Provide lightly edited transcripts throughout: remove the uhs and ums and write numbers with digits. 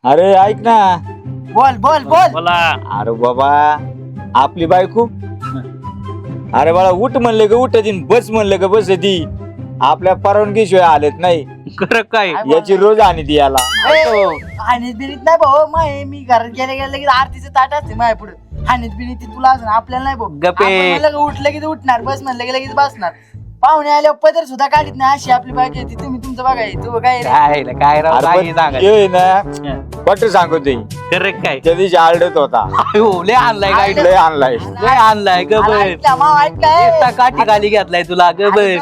अरे ऐक ना. बोल बोल बोल. बोला. अरे बाबा आपली बायको. अरे बाळा उठ म्हणले का उठ दिन, बस म्हणलं का बस ती. आपल्या परवानगीशिवाय आलेत नाही. खरं काय याची रोज आणि ती याला. हानीत बिनीत नाही भाऊ. माय मी घरात गेले गेले की आरतीचं ताट असते माझ्या पुढे. हानीत बिनीत ती तुला असं आपल्याला नाही भाऊ. गप्पे. आपण म्हणलं की उठलं की उठणार, बस म्हणलं की लगेच बसणार. पाहुणे आल्यावर पदर सुद्धा काढीत नाही. अशी आपली बायको आहे ती. तुम्ही तुमचं बघाय तू काय रे? काय राव अरे काय पण सांगायचं. ये ना पट सांगतोय. खरं काय त्या दिवशी आरडत होता. हो लय आणलाय काय लय आणलाय. लय आणलाय गबर. ऐकलं, माव ऐकलंय. एकटा काठी खाली घेतलाय तुला गबर.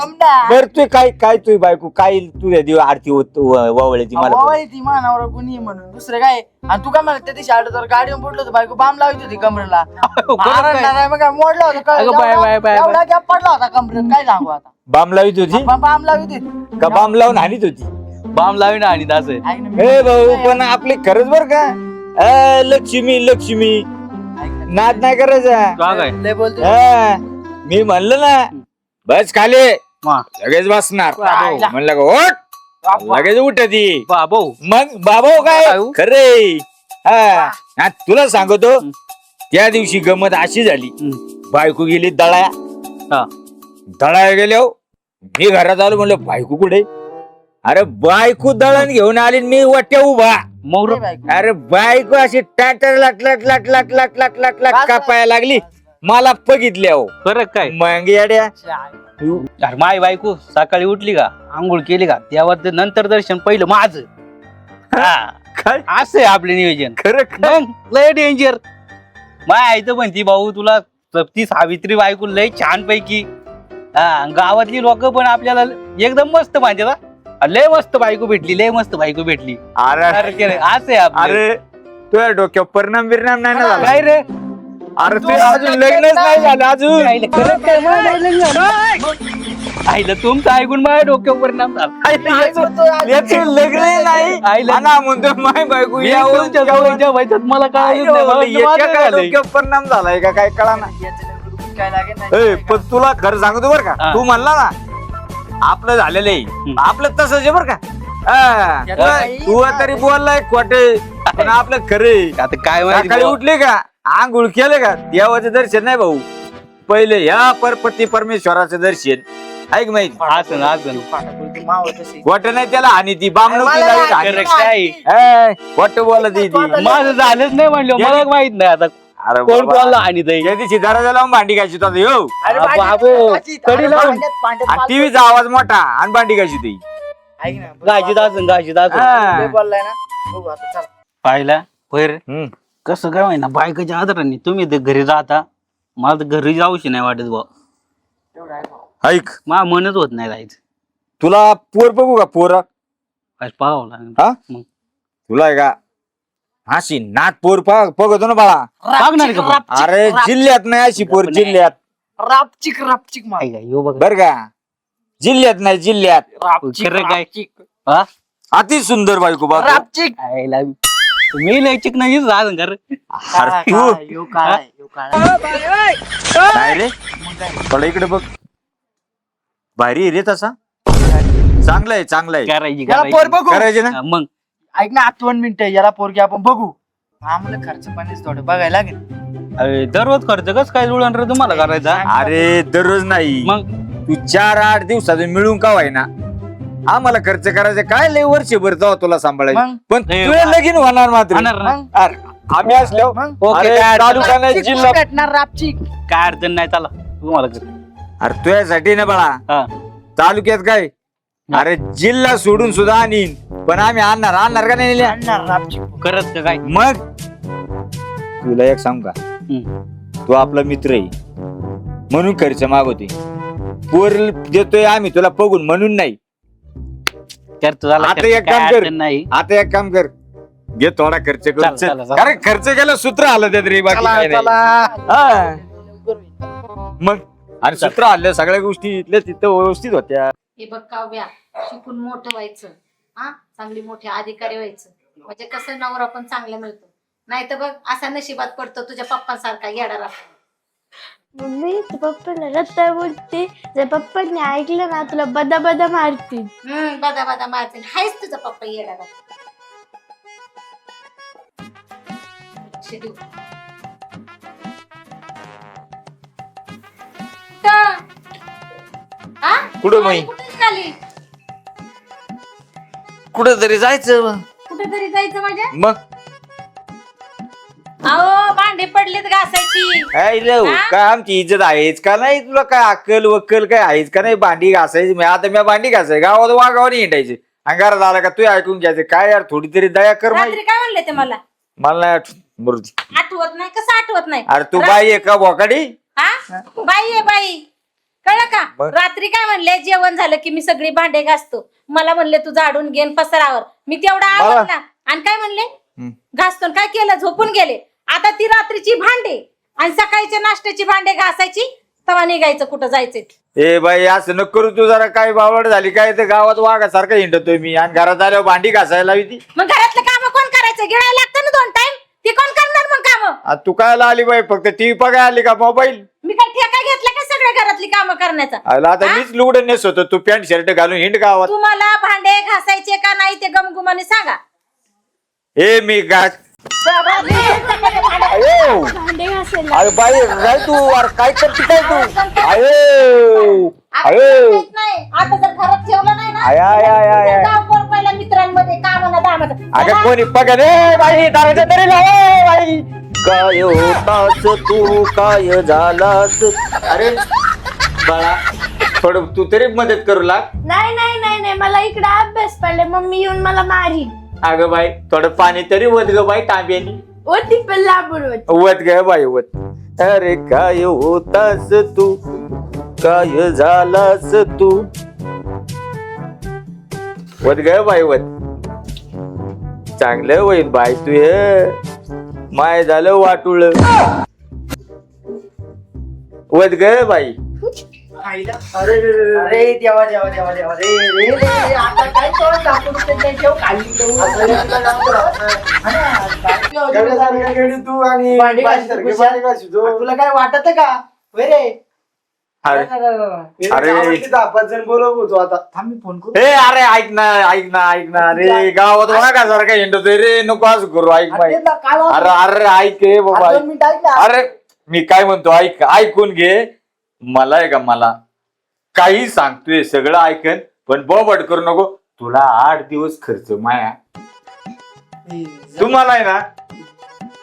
बर तू काय तू बायको काय तुझ्या दिव आरती वावळ्याची मला वावळी ती मानावर कुणी म्हणून दुसरं काय. आणि तू काय म्हणत त्या दिवशी आडत गाडीवर पडलो होतो, बायको बाम लावत होती कमरेला. मोडला होता अगं बाय, बाय. एवढा गॅप पडला होता कमरेत. काय सांगू आता. बाम लावित होती बाम लावत होती का बाम लावून हानीत होती. बाम लावीन आणि असं ऐक ना, मी ए भाऊ पण आपली खरंच बर का. लक्ष्मी लक्ष्मी नाद नाही करायचा. का काय लय बोलतो. मी म्हणलं ना बस खाली मा. लगेच बसणार. बाबा. म्हणलं का ओट लगेच उठती. बाबो मग बाबा काय काय? खरे. हा तुला सांगतो त्या दिवशी गमत अशी झाली. बायको गेली दळाया. हा. दळाया गेल्या मी घरात आलो म्हणलं बायको कुठे. अरे बायको दळण घेऊन आली आणि मी वाट्या उभा. मोर अरे बायको अशी टाटर लाट लाट लाट लाट लाट लाट लाट लाट कापायला लागली. मला बघितल्या हो खरं काय. मग येड्या अरे माय बायको सकाळी उठली का आंघोळ केली का त्यावर ते नंतर दर्शन पहिलं माझं. काय असं आहे आपले नियोजन. खरं मग लय डेंजर. माय आईचं म्हणती भाऊ तुला ती सावित्री बायको लय छान पैकी. गावातली लोक पण आपल्याला एकदम मस्त म्हणतात. लय मस्त बायको भेटली लय मस्त बायको भेटली. अरे असं आहे आपलं. अरे तुझ्या डोक्यावर परिणाम बिरणाम नाही ना झाला. काय रे अरे तू अजून लग्नच नाही झालं अजून. आईला तुमचं ऐकून माझ्या डोक्यावर परिणाम झाला. याचं लग्न नाही आईला आणि हा म्हणतो माय बायको मी यावं, तुमच्या यावं. जवळच्या वयात मला काय आई म्हणलं, याच्या काय डोक्यावर परिणाम झालाय का काय कळा ना. काय लागेल ए, नाही. पण तुला खरं सांगतो बर का. हा. तू म्हणला ना आपलं झालेलं आहे आपलं तसंच आहे बर का. तू तरी बोललाय खोटे पण आपलं खरे. आता काय सकाळी माहिती उठले का आंघोळ केले का देवाचं दर्शन नाही भाऊ. पहिले ह्या परपती परमेश्वराचं दर्शन ऐक माहिती. असं असं माव तशी. खोट नाही त्याला आणि ती बाम मला नव्हती नाही झाली. खरं काय. खोट बोलत ती. माझं झालंच नाही म्हणलं मला माहित नाही आता अरे कोण बाबा. कोणला आणि ते त्या दिवशी दराजा लावून भांडी घायची तो हो. अरे बाबो, भांड्यात- कडी अरे लावून. भांड्यात आणि टीव्हीचा आवाज मोठा आणि भांडी घायची ती. ऐक ना. गायची दासन हा. लय बोललाय ना. बघू आता चल. पाहिला होय रे. हम्म. कसं काय माहिती ना बायकाच्या आदराने तुम्ही ते घरी राहता मला तर घरी जाऊशी नाही वाटत भाऊ. तेवढं आहे भाऊ. ऐक मला मनच होत नाही जायचं. तुला पोर बघू का पोर. काय पाहावं लागेल. हा मग. तुला आहे का अशी नात पोर बघतो ना बाळा. बघणार का? रापचिक, अरे रापचिक, जिल्ह्यात नाही अशी पोर जिल्ह्यात रापचिक रापचिक माव. काय काय यो बघ बर का. जिल्ह्यात नाही जिल्ह्यात रापचिक, खरं काय? रापचिक. हा? अति सुंदर बायको बघ. रापचिक. आईला मी लय चिक नाही झालं कर. काय, तू काय, यो काय, यो काय. काय रे थोडं इकडे बघ. भारी आहे रे तसा. चांगला आहे चांगला आहे. करायची याला पोर बघू. करायचे ना. हा, मग ऐक ना 8 मिनिटं याला पोरगी आपण बघू. आम्हाला खर्च पाणीच थोडं बघायला लागेल. अरे, दररोज खर्च कस काय जुळण रे तुम्हाला करायचा. अरे दररोज नाही मग तू 4-8 दिवसातून मिळून का व्हायना आम्हाला खर्च करायचं काय लय वर्षभर जाऊ तुला सांभाळायचं. मग? पण लय तुझे लगीन होणार मात्र. होणार ना. मग? अरे, आम्ही असलो मग? ओके, अरे, काय अडचण तालुका नाही रापचिक जिल्हा. भेटणार रापचिक. काय अडचण नाही चला तुम्हाला कर. अरे तुझ्यासाठी ना बाळा हा. तालुक्यात काय अरे जिल्हा सोडून सुद्धा आणीन पण आम्ही आणणार का नाही नेल्या? आणणार रापचिक. करत का काय. मग तुला एक सांग का हम्म. तू आपला मित्र आहे म्हणून खर्च मागवते. पोर देतोय आम्ही तुला बघून म्हणून नाही. करतो झाला आता खर्च, एक काय काम कर. अडचण नाही. आता एक काम कर घे थोडा खर्च चला, कर चला, चला. अरे खर्च केला सूत्र आलं त्यात रे बाकी काय नाही. हा. मग आणि सूत्र आल्या सगळ्या गोष्टी इथल्या तिथं व्यवस्थित होत्या. हे बघ काव्या शिकून मोठं व्हायचं हा चांगली मोठे अधिकारी व्हायचं म्हणजे कसं नवरा पण चांगला मिळतो नाही तर बघ असा नशिबात पडतो तुझ्या पप्पांसारखा येडारा. मम्मी तू पप्पाला रत्ता बोलते जर पप्पांनी ऐकलं ना तुला बदा बदा मारतील. बदा बदा मारतील हायच तुझा पप्पा येडारा. लक्ष देऊ. कुठं? हा? कुठं बाई? कुठं निघाली? कुठं तरी जायचं कुठेतरी जायचं म्हणजे? मग अहो भांडे पडलेत घासायची. काय लव हा? काय आमची इज्जत आहेच का नाही तुला काय अक्कल वक्कल काय आहेच का नाही भांडी घासायची मी आता मी भांडी घासाय गावात वागावर हिंडायचे अंगारात आला का तू ऐकून घ्यायचं काय यार थोडी तरी दया कर माहिती रात्री काय म्हणले ते मला मला नाही मरुदी आठवत नाही कसं आठवत नाही? अरे तू बाई आहे का बोकाडी हा बाई आहे बाई कळलं का? मग? रात्री काय म्हणले जेवण झालं की मी सगळी भांडे घासतो. मला म्हणले तू झाडून घेन पसरावर. मी तेवढा आवडला आणि काय म्हणले घासतो आणि काय केलं झोपून गेले. आता ती रात्रीची भांडे आणि सकाळच्या नाश्त्याची भांडे घासायची तवा निघायचं कुठं जायचंय. ए बाई असं नको करू तू जरा काय बावड झाली काय तर गावात वाघासारखं हिंडतोय मी आणि घरात आल्यावर भांडी घासायला हवी ती मग घरातलं काम कोण करायचं? गिळायला लागतं ना 2 टाइम. ते कोण करणार मग काम? तू काय आली बाई फक्त टीव्ही बघायला आली का मोबाईल मी काय ठेका घेतला का सगळ्या घरातली कामं करण्याचा? आता हा? मीच लुगडं नेसवतो तू पॅन्ट शर्ट घालून हिंड गावात तुम्हाला भांडे घासायचे का नाही ते गमगुमाने सांगा. ए मी घास अयो भांडे घासायला अरे बाई काय तू अरे काय करते काय तू अयो आता अयो येत नाही. आता जर घरात ठेवलं नाही ना I, I, I, I, I. गाव कोण पहिल्या मित्रांमध्ये कामाला दामात. अगं कोणी बघ रे बाई दाराच्या तरी लाव बाई काय होतास तू काय झालास अरे बाळा थोडं तू तरी मदत करू लाग नाही नाही नाही नाही मला इकडे अभ्यास पडले मम्मी येऊन मला मारी अगं बाई थोडं पाणी तरी वत ग बाई तांब्यानी होती पण लांबून होती. वत ग बाई वत अरे काय होतास तू काय झालास तू वत ग बाई वत चांगलं होईल बाई तू हे माय झालं वाटुळ वत ग बाई अरे देवा देवा देवा देवा रे रे रे आता काय तो दाखवून ते ठेव खाली तू आणि भांडी घासी तुला काय वाटत का होय रे? अरे अरे 5 जण बोलवतो आता थांब मी फोन करू. ए अरे ऐक ना ऐक ना ऐक ना अरे गावात वागा सारखा हिंडतोय रे नको असं करू ऐक बाई अरे काल अरे अरे ऐक रे बाबा आता 2 मिनिट ऐक ना. अरे मी काय म्हणतो ऐक ऐकून घे मला आहे का मला काही सांगतोय सगळं ऐकन पण बोबट करू नको तुला 8 दिवस खर्च माया तुम्हाला आहे ना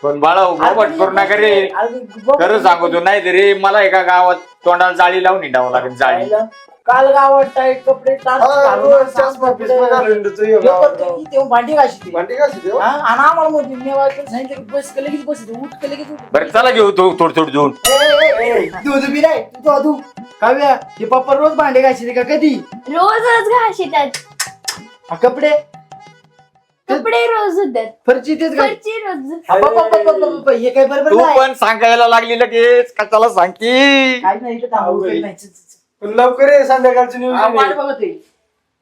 पण बाळा बोबट करू नका रे खरं सांगतो नाही रे मला एका गावात तोंडाला जाळी लावून हिंडावं लागेल जाळी काल गावात टाईट कपडे भांडी घाशी भांडी घासी देऊ आणि आम्हाला मोठी मी सांगितलं की बस केलं की बस उठ केलं की उठ. बरं चला घेऊ थोडं थोडं देऊन दूध बी नाही तू तू काव्या हे पप्पा रोज भांडे घाशी का कधी रोजच घाशितात कपडे कपडे रोज होतात फरची तेच घाल. फरची रोज हे काय बरोबर तू नाही. पण सांगायला लागली लगेच कशाला सांगती काय नाही इथं थांबू काही नाही. पण लवकर ये संध्याकाळचं हा, वाट नियोजन बघतोय.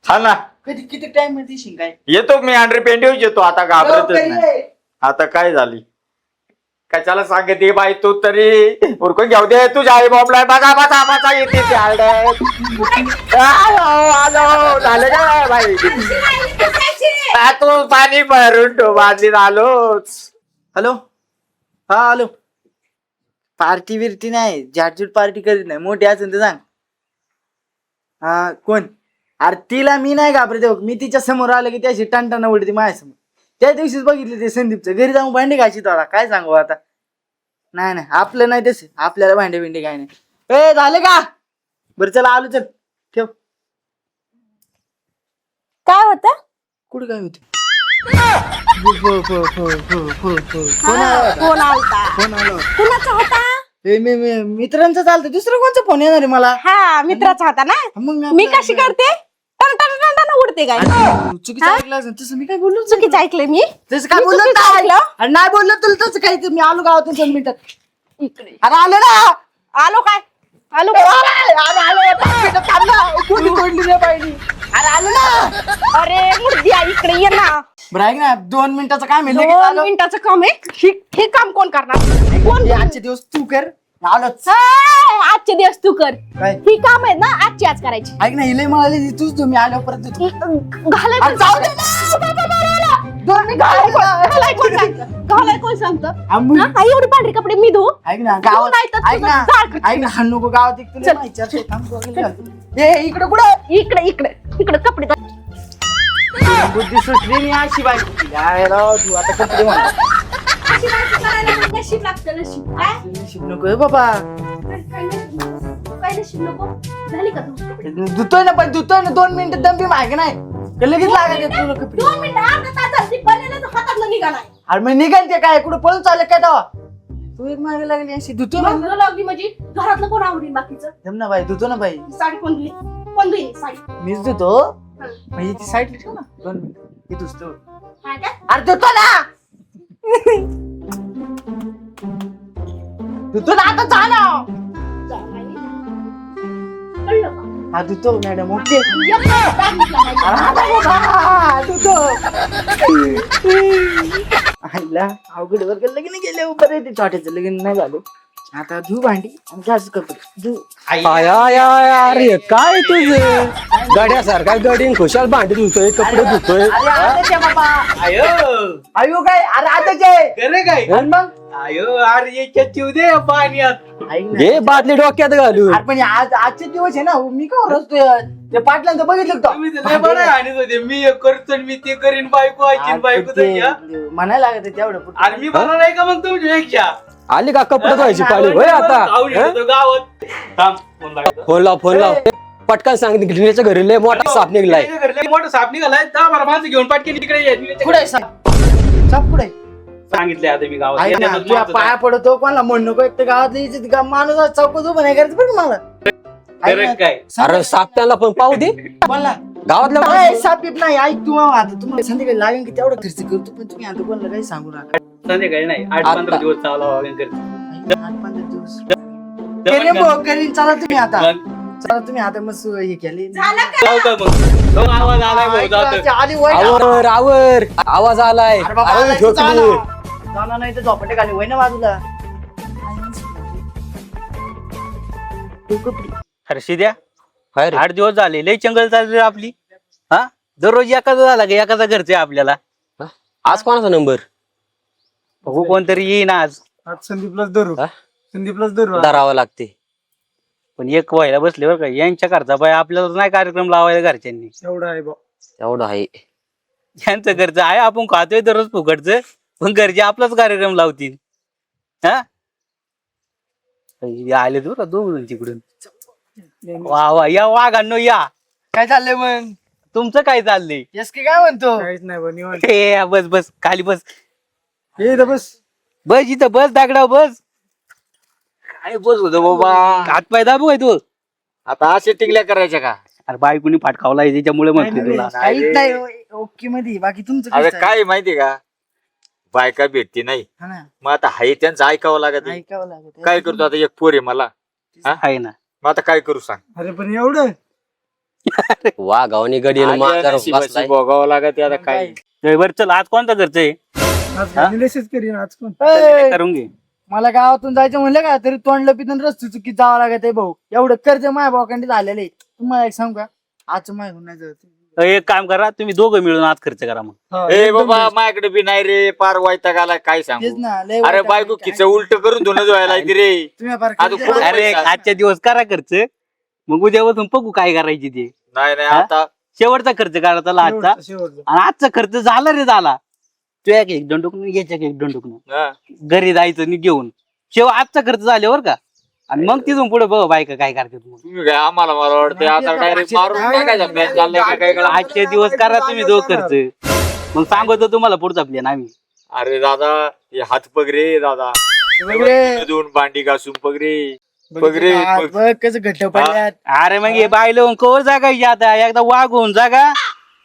हा ना कधी किती टाइम मध्ये शिंग काय येतो मी अंडर पेंटिव्ह येतो आता घाबरतच लवकर नाही ये. आता काय झाली कशाला सांगते बाई तू तरी उरकून घेऊ दे तुझ्या आई बाबला बघा बघा बघा येते ते आलंय. आलो झालं का बाई तू पाणी भरून ठेव बादलीत आलोच हॅलो हा हॅलो पार्टी बिर्टी नाही झाडझूड पार्टी करीत नाही मोठी असेल तर सांग. हा कोण? अरे तिला मी नाही घाबरते बघ मी तिच्या समोर आलं की त्याशी टणटणा उडते माझ्यासमोर. त्या दिवशीच बघितले ते संदीपचं घरी जाऊन भांडे घाशी तो आता काय सांगू आता. नाही नाही आपलं नाही तसे आपल्याला भांडे बिंडे काय नाही. ए झाले का बरं चला आलो चल ठेव. काय होतं कुठं काय होते कोण आलता फोन आला कुणाचा होता मित्रांचा चालतं दुसरं कोणचा फोन येणार आहे मला. हा मित्राचा होता ना मग मी कशी करते टन टन टन टन उडते काय चुकीचं ऐकलं असेल तसं मी काय बोललो चुकीचं ऐकलंय मी तसं काय मी बोललो चुकीचं नाही. ऐकलं? अरे नाही बोललो तुला तसं काही मी आलो गावातून 2 मिनिटात. इकडे अरे आलो ना आलो काय आलो अरे आलो 5 मिनिटात थांब ना. कोणी तोडली रे बाईनी. अरे आलो ना. अरे मुर्द्या इकडे ये ना बरं ऐक ना 2 मिनिटाचं काम आहे लगेच 2 आलो. मिनिटाचं काम आहे हे काम कोण करणार कोण हे आजचे दिवस तू कर आलोच. हा, आजचे दिवस तू कर काय ही काम आहेत ना आजची आज करायची ऐक ना हिले म्हणाले तूच तुम्ही आलो परत देतो. घालायचं अरे जाऊ दे ना. 2 मिनिटं घालाय कोण सांगतं? झालंय कोण सांगतं आम्ही- हा? आई एवढी पांढरी कपडे मी धुवू ऐक ना नाही तर गावात ऐक तुझं ना जाळ करते. ऐक ना हा नको गावात एक तुला चल. माहिती आहे, थांब, बघायला घाल. ए इकडे कुठं इकडे इकडे इकडे कपडे धुवा. बुद्धी सुटली नाही अशी बायको काय राव तू आता कपडे म्हणा अशी बायको करायला मग नशीब लागतं नशीब काय नशीब नकोय बाबा काय नशीब नको झाली का तुमची कपडे धुतोय ना पण धुतोय ना 2 मिनिटं दम बी मागे नाही का लगेच लागत तुला कपडे 2 मिनिटं अर्धा तास झाली बनलेलं हातातलं निघालाय अरे मग निघाल ते काय कुठं पळून चाललं काय तेव्हा तू एक मागे लागली अशी धुतो ना मग लागली म्हणजे घरातलं कोण आवडील बाकीचं जम ना बाई धुतो ना बाई साडी कोण दिली कोण दिली साडी मीच धुतो म्हणजे ती साईड ठेव ना 2 मिनिटं हे धुतो हा का? अरे धुतो ना धुतो ना आता जा ना जा बाई. कळलं का? हा धुतो मॅडम ओके एक bag निघला नाही. आईला अवघड वर्ग लगीन गेले बरं ते छोट्याचं लगीन नाही झालं आता धु भांडी आणि घास कपडे धु अरे काय तुझं गड्यासारखा गडीन खुशाल भांडी धुतोय कपडे धुतोय अरे आताचे बाबा आयो आयु काय अरे आताचे करे काय आणि मग आयो अरे याच्या चिव दे पाण्यात ऐक ना. घे बादली डोक्यात घालू अरे पण आजचे दिवस आहे ना मी का रचतोय ते पाटलांचं बघितलं का तुम्ही तर लय बरं आणत होते मी एक करतो आणि मी ते करीन बायको ऐकीन बायको तर घ्या. म्हणायला लागत आहे तेवढं पुरतं. आणि मी बरं नाही का मग तुमच्यापेक्षा आली का कपडे धुवायची पाळी होय आता हं? गावात थांब, फोन लावतो. फोन लाव पटकन सांग गिरणीच्या घरी लय मोठा साप निघलाय त्याच्या घरी लय मोठं साप निघालाय 10-12 माणसं घेऊन पाटकेन इकडे ये. कुठे आहे साप साप कुठे आहे? सांगितलंय आता मी गावात ऐक ना, येण्यातच तुझ्या माणसं पाया पडतो कोणाला म्हणू नको एक तर गावातली इज्जत माणूस चौकात उभं नाही करायचं बरं का मला ऐक खरंच ना, काय अरे साप त्यांना पण पाहू दे बोला गावातल्या नाही, साप येत नाही ऐक तू आता तुम्हाला संध्याकाळी लागेल की तेवढं खर्च करतो पण तुम्ही आता कोणाला काही सांगू नका संध्याकाळी नाही आता. 8-15 दिवस चालवा वगैरे करते. ऐक ना, 8-15 दिवस करीन भाऊ, करीन चला तुम्ही आता चला तुम्ही आता मस्त हे केले झालं का जाऊ का मग तो आवाज आलाय भाऊ जातो आली वय ना. आवर आवर आवाज आलाय अरे बाबा, अरे आलाय झोपली. तर चला. चला नाही तर झोपटे खाली वय ना बाजूला तू कपडी. हर्षिद्या काय रे? 8 दिवस झाले लय चंगल चालली आपली हा दररोज एखादा झाला का एखादा घरचे आपल्याला आज कोणाचा नंबर बघू कोणतरी येईन आज आज संदीपलाच धरू हा? संदीपलाच धरू धरावा लागते पण एक व्हायला बसले बरं का यांच्या घरचा बाय आपल्याला नाही कार्यक्रम लावायला घरच्यांनी एवढा आहे बा एवढं आहे यांचं घरचं आहे आपण खातोय दररोज फुकटचं पण घरचे आपलाच कार्यक्रम लावतील हा हे आले बरं का दोघ तिकडून वा वा या वाघांनो या काय चाललंय मग तुमचं काय चाललंय यस की काय म्हणतो काहीच नाही बा निवांत हे बस बस खाली बस ये इथं बस बस इथं बस दागडाव बस काय बोल होतो बाबा हातपाय दाबू काय तू आता असे टिकल्या करायच्या का अरे बायकोनी फाटकावलाय त्याच्यामुळे म्हणते तुला काहीच नाही ओके मध्ये बाकी तुमचं अरे कसं आहे? काय माहिती का बायका भेटती नाही हा ना मग आता हाय त्यांचं ऐकावं लागत आहे. ऐकावं लागत काय करतो आता एक पोर आहे मला आहे ना मग आता काय करू सांग अरे पण एवढं वा गावनी गडीन आल्या मांजर नशिबाची बसलाय भोगावं लागत आहे आता काय ए, बरं चल आज कोणता घरचं आहे आज निलेशच करीन आज कोण ए, करून घे मला गावातून जायचं म्हणलं का तरी तोंड लपितून रस्ते चुकीत जावं लागत आहे भाऊ एवढं कर्ज माझ्या भावाकडे झालेलं आहे तुम्हाला एक सांगू का आज माझ्या नाही जात एक काम करा तुम्ही दोघं मिळून आज खर्च करा मग हा, ए एकदम बाबा best. माझ्याकडे बी नाही रे पार वैताग आला काय तेच सांगू ना लय अरे वाईट बायको आहे. किच उलट करून धुणं धुवायला येते रे तुम्ही फार आता कर्ज- पुढं- अरे आजच्या दिवस करा खर्च मग उद्यापासून बघू काय करायची ते नाही नाही हा? आता शेवटचा खर्च करायचा आजचा शेवटचं, शेवटचं. आणि आजचा खर्च झाला रे झाला तू एक दोन टुकणं याच्या एक दोन टुकणं हा. घरी जायचं नी घेऊन आजचा खर्च झाल्यावर का आणि मग तिथून पुढे बघ बायका काय करते तुम्ही काय आम्हाला मला वाटतं आता डायरेक्ट मारून टाकायचा plan चाललाय का काय कळलं? आजचे दिवस करा तुम्ही दो खर्च मग सांगतो तुम्हाला पुढचा प्लॅन आम्ही अरे दादा हे हात पगरे दादा बघ दोन भांडी घासून पगरे बघ, पगरे हात बघ कसं घट्ट पडल्यात अरे मग हे बाय लावून कवर जागायची आता एकदा वाघ होऊन जागा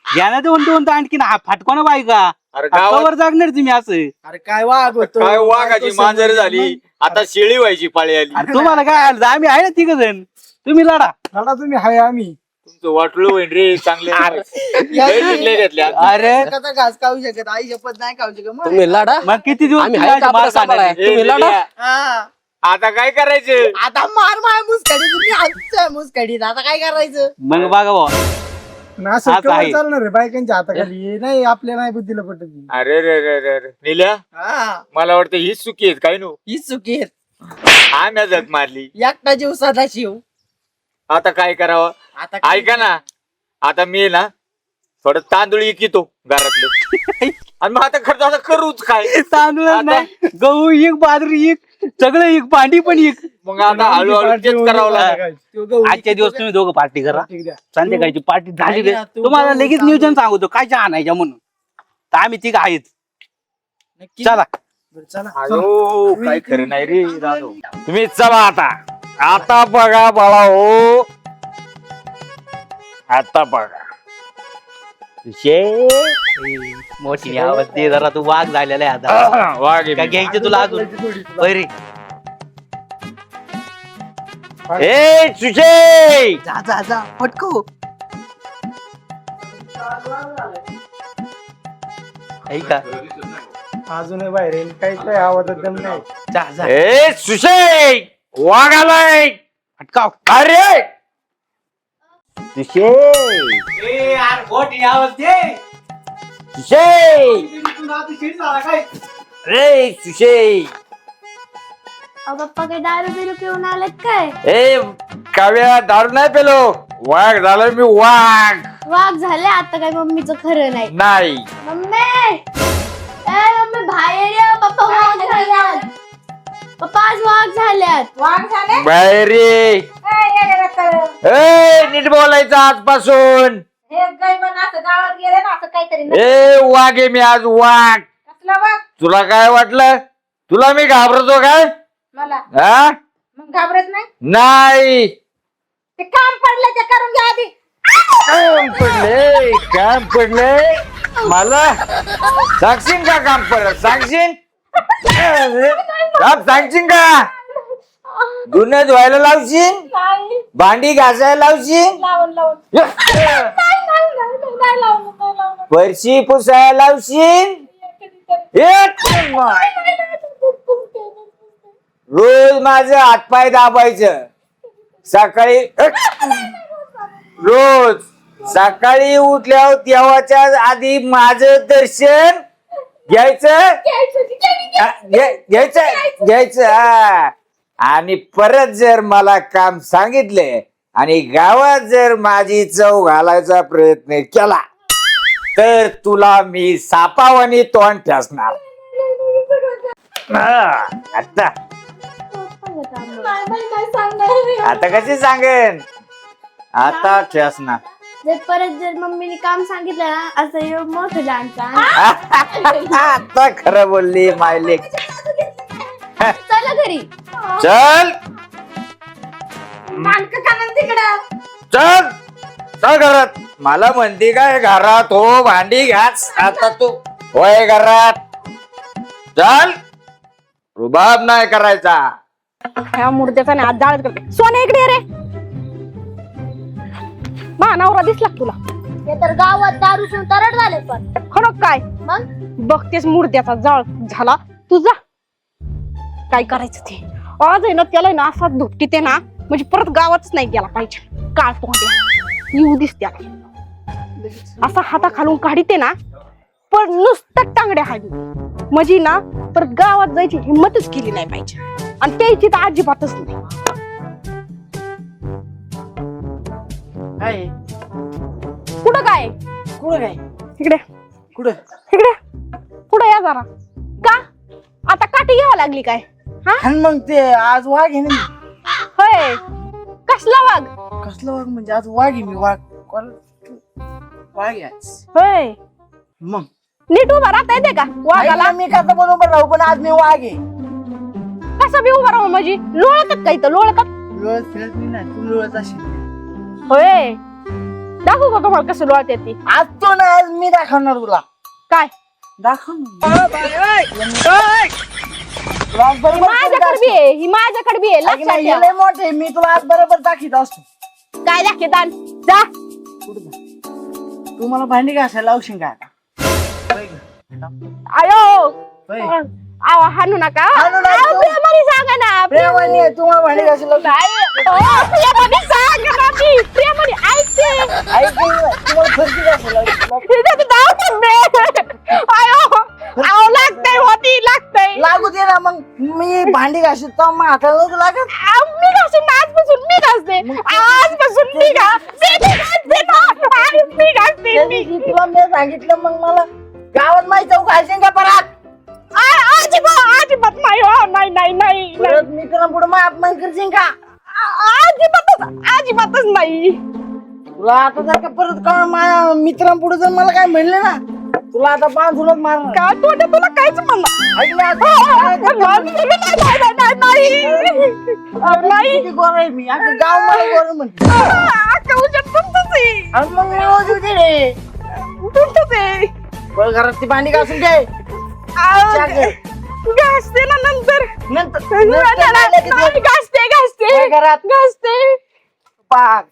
घ्या दोन दोन तर आणखीन फाटको ना बायका अरे गावात कवर जागणार तुम्ही असं अरे काय वाघ होतो काय वाघाची मांजर झाली आता शेळी व्हायची पाळी आली अरे तुम्हाला काय आलं? आम्ही आहे ना तिघ जण तुम्ही लढा दादा तुम्ही हाय आम्ही तुमचं वाटलं होईन रे चांगले लय जिंकले घेतले आता. अरे कसा घास खाऊ शकत आई शपथ नाही खाऊ शकत मग. तुम्ही लढा मग किती दिवस आम्ही तुम्ही आहे का अशी मार आपला सांभाळ खाणार? आहे? तुम्ही ए, लढा दिल्या. हा. आता काय करायचं आता मार माय मुसकडी तुम्ही आमच्या मुसकडीत आता काय करायचं मग बघा भाऊ पण असं असं आहे. केव्हा चालणार आहे बायकांच्या हाताखाली हे नाही आपल्या नाही बुद्धीला पटत नाही. अरे रे रे रे रे निल्या हा मला वाटतं हीच चुकी आहेत काय नो ही चुकी आहे आम्ही जग मारली एकटा जीव सदा शिव आता काय करावं आता काय- ऐका ना आता मी ना थोडं तांदूळ इकितो घरातलं आणि मग आता खर्च आता करूच काय तांदूळ आता- नाही गहू एक बाजरी एक सगळं एक भांडी पण एक मग आता हळूहळू तेच करावं लागेल तो गहू आजच्या दिवस तुम्ही दोघं पार्टी करा ठीक द्या. संध्याकाळची पार्टी झाली रे नाही, तू तुम्हाला गहू लगेच तांदूळ- नियोजन सांगतो काय चहा आणायच्या म्हणून तर आम्ही तिघ आहेत नक्की. चला बरं, चला अयो काय खरं नाही रे दादू तुम्ही चला आता बघा बाळा हो आता बघा मोठी आवाज दे जरा तू वाघ झालेला आहे आता वाघ आहे काय मी. घ्यायचं तुला अजून बरी ए सुशे जा जा जा पटको ऐका अजूनही बाहेर येईल काही काही आवाज दम नाही जा जा ए सुशे वाघ आलाय अटकाव अरे सुशे मोठी आवाज दे सुशे रे सुशे पप्पा काय दारू बिरू पिऊन आलेत काय? ए काव्या दारू नाही पेलो वाघ झालोय मी वाघ वाघ झाले आता काय मम्मीचं खरं नाही. नाही मम्मी ए मम्मी बाहेर ये पप्पा वाघ झाल्यात. पप्पा आज वाघ झाल्यात. वाघ झाले बाहेर ये. ए नीट बोलायचं आजपासून हे गैमन असं गावात गेले ना असं काहीतरी नवीन. ए वाघ आहे मी आज वाघ कसला वाघ तुला काय वाटलं तुला मी घाबरतो काय मला हा मग घाबरत नाही नाही ते काम पडलं ते करून घ्या आधी काम पडले मला सांगशील का काम पडलं सांगशील काम सांगशील का धुणं धुवायला लावशील नाही भांडी घासायला लावशील लावून लावून नाही लावून फरशी पुसायला लावशील एक माय. रोज माझं हातपाय दाबायचं सकाळी रोज सकाळी उठल्यावर देवाच्या आधी माझं दर्शन घ्यायचं घ्यायचं हा. आणि परत जर मला काम सांगितले आणि गावात जर माझी चव घालायचा प्रयत्न केला तर तुला मी सापावानी तोंड ठसणार आता आता कशी सांगेन आता ठसणार जर परत जर मम्मीने काम सांगितलं ना असं हे मोठं डान्स आता खरं बोलली मायलेक चला घरी. चल नानक कानन तिकडं चल चल घरात मला म्हणते काय घरात हो भांडी घास आता तू होय घरात चल रुबाब नाही करायचा ह्या मुर्द्याचा आज जाळत करते सोने इकडे ये रे मा नवरा दिसला का तुला ते तर गावात दारू पिऊन तरड झाले पण खरं काय मग बघतेस मुर्द्याचा जाळ झाला तुझा काय करायचं ते आज आहे ना त्याला ना असा धुपटीते ना म्हणजे परत गावातच नाही गेला पाहिजे काळ तोंड्या येऊ दिस त्याला असा हाता खालून काढीते ना पण नुसतं टांगड्या हाडी म्हणजे ना परत गावात जायची हिंमतच केली नाही पाहिजे आणि त्याची तर अजिबातच नाही काय कुठं काय कुठं काय इकडे कुठं इकडे पुढे या जरा का आता काठी घ्यावं लागली काय हा आणि मग ते आज वाघ आहे ना होय कसला वाघ कसलं वाघ म्हणजे आज वाघ आहे मी वाघ वाघ आहे आज. होय मग नीट उभा राहता येते का वाघाला ऐक ना, मी कसं बरोबर राहू पण आज मी वाघ आहे कसं बी उभा राहू म्हणजे लोळतात का इथं लोळतात लोळत फिरत मी नाही तू लोळत असेल होय दाखवू का तुम्हाला कसं लोळत येते आज तो ना आज मी दाखवणार तुला काय दाखव ना. तुला आज बरोबर माझ्याकडे बी आहे ही माझ्याकडे बी आहे ऐक ना, लक्षात हे ठेवा. लय मोठे आहे, मी तुला आज बरोबर दाखवत असतो काय दाखवतात जा कुठं जा? तू मला भांडी घासायला लावशील का आता? होय का? आयो होय. आवा हाणू नका हाणू नका. आवा, प्रेमाने सांगा ना प्रेमाने तुम्हाला भांडी घासायला नाही प्रेमाने सांगा ना मी प्रेमाने ऐकते तुम्हाला फरशी घासायला आव लागतंय होती लागतंय लागू दे ना मग मी भांडी घासत तर मग हाताला नको लागत. मी घासून आजपासून मी घासते आजपासून मी घासते मी घासते त्या दिवशी तुला मी सांगितलं मग मला गावात माहिती चौक घालशील का परत अजिबात नाही हो नाही नाही नाही परत मित्रांपुढे मग अपमान करशील का? अजिबातच नाही तुला आता जर का परत का माझ्या मित्रांपुढे जर मला काय म्हणले ना तुला आता बांधूनच मारणार. का तोंड तुला काहीच म्हणणार ऐक ना, नाही किती गोर आहे मी आता गाव मला गोर म्हणते आणि मग मी रोज येते रे. बरं, घरात ती भांडी घासून घे घासते ना नंतर नंतर नाही लगेच घासते घरात घासते पाक